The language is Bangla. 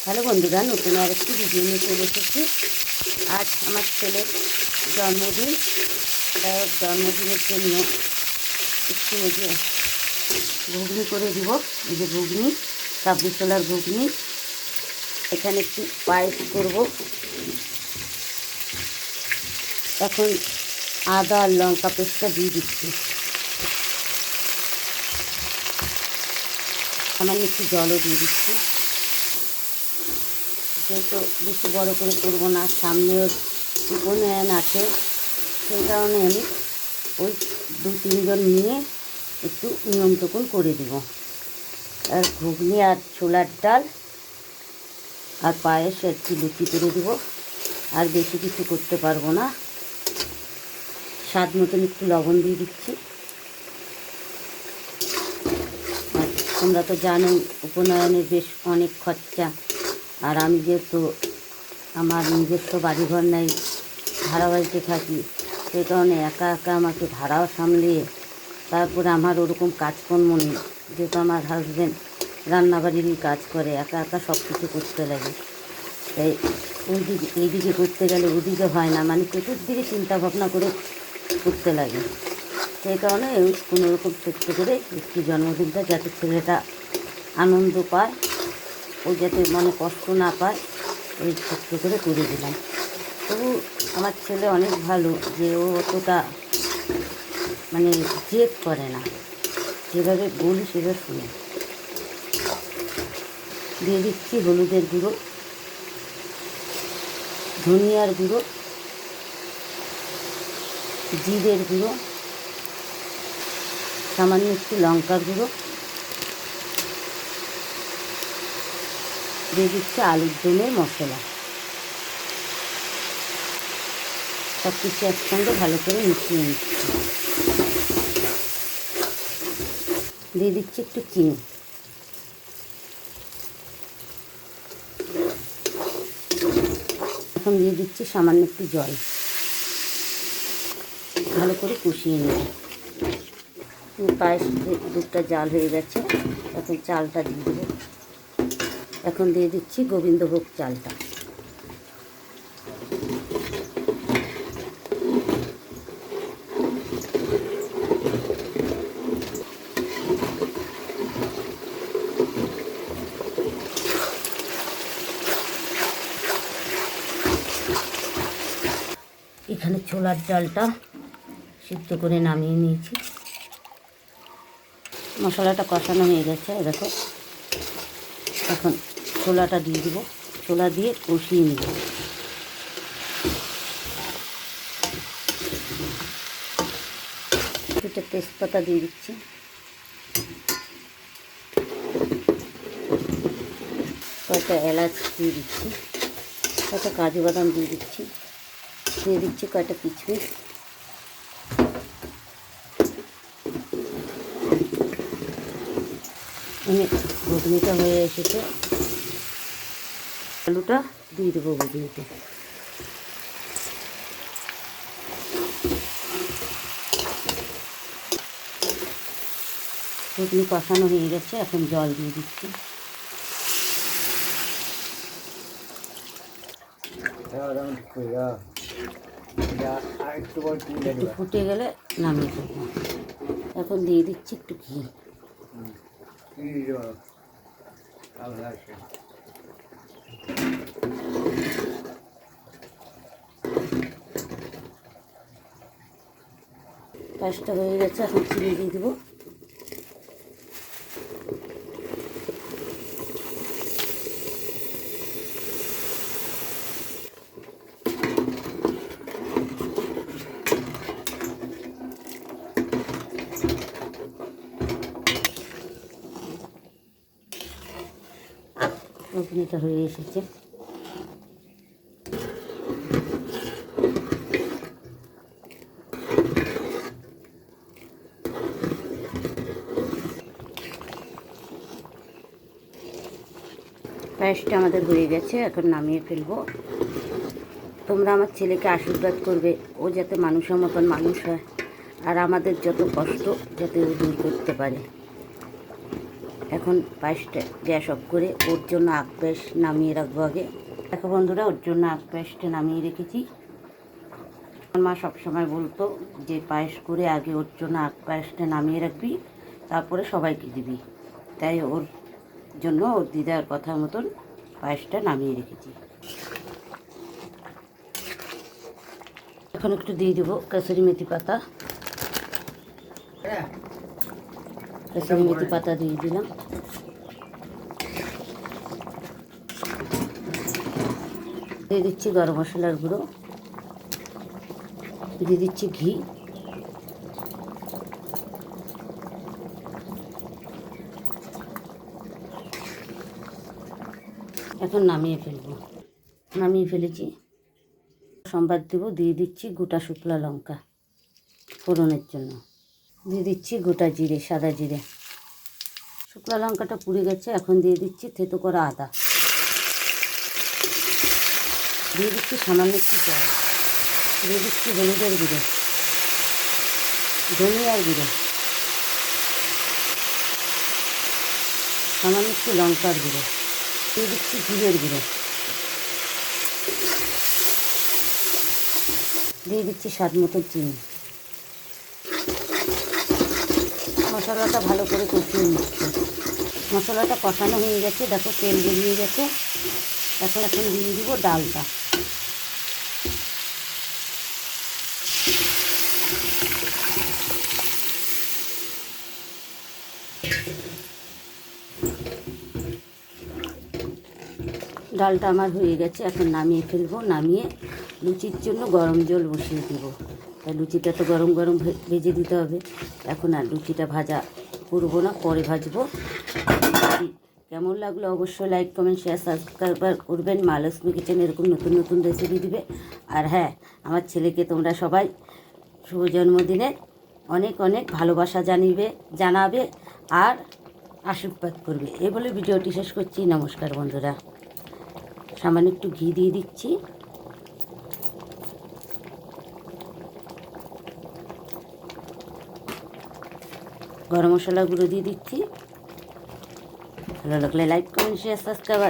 হ্যালো বন্ধুরা, নতুন আরেকটি ভিডিও নিয়ে চলে এসেছি। আজ আমার ছেলের জন্মদিন, তাই জন্মদিনের জন্য একটু এই যে ঘুগনি করে দিব। এই যে ঘুগনি, কাবলি ছোলার ঘুগনি। এখানে একটু পায়েস করব। এখন আদা আর লঙ্কা পেস্টটা দিয়ে দিচ্ছি। সামান্য একটু জলও দিয়ে দিচ্ছি। যেহেতু বেশি বড় করে করবো না, সামনেও উপনয়ন আছে, সেই কারণে আমি ওই 2-3 জন নিয়ে একটু নিয়মটুকুন করে দেব। আর ঘুগনি আর ছোলার ডাল আর পায়েস একটু লুচি করে দেবো। আর বেশি কিছু করতে পারবো না। স্বাদ মতন একটু লবণ দিয়ে দিচ্ছি। আর তোমরা তো জানোই উপনয়নের বেশ অনেক খরচা। আর আমি যেহেতু আমার নিজস্ব বাড়িঘর নেই, ভাড়া বাড়িতে থাকি, সেই কারণে একা একা আমাকে ভাড়াও সামলিয়ে, তারপরে আমার ওরকম কাজকর্ম নেই। যেহেতু আমার হাজব্যান্ড রান্নাবাড়িরই কাজ করে, একা একা সব কিছু করতে লাগে। তাই এইদিকে করতে গেলে ওদিকে হয় না, মানে চতুর্দিকে চিন্তা ভাবনা করে করতে লাগে। সেই কারণে ওই কোনোরকম ছোট্ট করে একটু জন্মদিনটা যাতে ছেলেটা আনন্দ পায়, ও যাতে মনে কষ্ট না পায়, ওই ছোট্ট করে দিলাম। তবু আমার ছেলে অনেক ভালো, যে ও অতটা মানে জেদ করে না, যেভাবে বলি সেভাবে শুনে। দিয়ে দিচ্ছি হলুদের গুঁড়ো, ধনিয়ার গুঁড়ো, জিরের গুঁড়ো, সামান্য একটু লঙ্কার গুঁড়ো, দিয়ে দিচ্ছি আলুর দমের মশলা। সব কিছু একসঙ্গে ভালো করে মিশিয়ে নিচ্ছি। দিয়ে দিচ্ছি একটু চিনি। এখন দিয়ে দিচ্ছি সামান্য একটু জল। ভালো করে কষিয়ে নেব। পায়েস দুধটা জাল হয়ে গেছে, এখন চালটা দিয়ে দেবো। এখন দিয়ে দিচ্ছি গোবিন্দভোগ চালটা। এখানে ছোলার ডালটা সিদ্ধ করে নামিয়ে নিয়েছি। মশলাটা কষানো হয়ে গেছে, দেখো। এখন ছোলাটা দিয়ে দেবো, ছোলা দিয়ে কষিয়ে নেব। দুটো তেজপাতা দিয়ে দিচ্ছি, কয়েকটা এলাচ দিয়ে দিচ্ছি, কয়েকটা কাজু বাদাম দিয়ে দিচ্ছি, দিয়ে দিচ্ছি কয়েকটা কিশমিশ। ঘুগনিটা হয়ে এসেছে, আলুটা দিয়ে দেবো ঘুগনিতে। ঘুগনি কষানো হয়ে গেছে, এখন জল দিয়ে দিচ্ছি। একটু ফুটে গেলে নামিয়ে দেবো। এখন দিয়ে দিচ্ছি একটু ঘি। পায়েসটা হয়ে গেছে, এখন চিনি দিয়ে দেবো। ঘুগনিটা হয়ে এসেছে। পায়েসটা আমাদের হয়ে গেছে, এখন নামিয়ে ফেলবো। তোমরা আমার ছেলেকে আশীর্বাদ করবে, ও যাতে মানুষের মতন মানুষ হয়, আর আমাদের যত কষ্ট যাতে ও দূর করতে পারে। এখন পায়েসটা গ্যাস অফ করে ওর জন্য আখ পায়েস নামিয়ে রাখবো আগে। দেখো বন্ধুরা, ওর জন্য আখ পায়েসটা নামিয়ে রেখেছি। আমার মা সবসময় বলতো যে পায়েস করে আগে ওর জন্য আখ পায়েসটা নামিয়ে রাখবি, তারপরে সবাইকে দিবি। তাই ওর জন্য ওর দিদার কথা মতন পায়েসটা নামিয়ে রেখেছি। এখন একটু দিয়ে দেবো কাসুরি মেথি পাতা। কাসুরি মেথি পাতা দিয়ে দিলাম। দিয়ে দিচ্ছি গরম মশলার গুঁড়ো, দিয়ে দিচ্ছি ঘি, এখন নামিয়ে ফেলেছি। সম্বাদ দেবো, দিয়ে দিচ্ছি গোটা শুকনো লঙ্কা ফোড়নের জন্য, দিয়ে দিচ্ছি গোটা জিরে, সাদা জিরে। শুকনো লঙ্কাটা পুড়ে গেছে, এখন দিয়ে দিচ্ছি থেতো করা আদা, দিয়ে দিচ্ছি সামান্য একটু জল, দিয়ে দিচ্ছি হলুদের গুঁড়ো, ধনিয়ার গুঁড়ো, সামান্য একটু লঙ্কার গুঁড়ো, দিয়ে দিচ্ছি জিরের গুঁড়ো, দিয়ে দিচ্ছি স্বাদ মতো চিনি। মশলাটা ভালো করে কষিয়ে নিচ্ছি। মশলাটা কষানো হয়ে গেছে, দেখো তেল বেরিয়ে গেছে। এখন দিয়ে দিব ডালটা। ডালটা আমার হয়ে গেছে, এখন নামিয়ে ফেলবো। নামিয়ে লুচির জন্য গরম জল বসিয়ে দেবো। তাই লুচিটা তো গরম গরম ভেজে দিতে হবে। এখন আর লুচিটা ভাজা করবো না, পরে ভাজবো। কেমন লাগলো অবশ্যই লাইক, কমেন্ট, শেয়ার, সাবস্ক্রাইব করবেন। মা লক্ষ্মী কিচেন এরকম নতুন নতুন রেসিপি দিবে। আর হ্যাঁ, আমার ছেলেকে তোমরা সবাই শুভ জন্মদিনের অনেক অনেক ভালোবাসা জানাবে আর আশীর্বাদ করবে। এই বলে ভিডিওটি শেষ করছি। নমস্কার বন্ধুরা। সামান্য একটু ঘি দিয়ে দিচ্ছি। গরম মশলা গুঁড়ো দিয়ে দিচ্ছি। ভালো লাগলে লাইক, কমেন্ট, শেয়ার, সাবস্ক্রাইব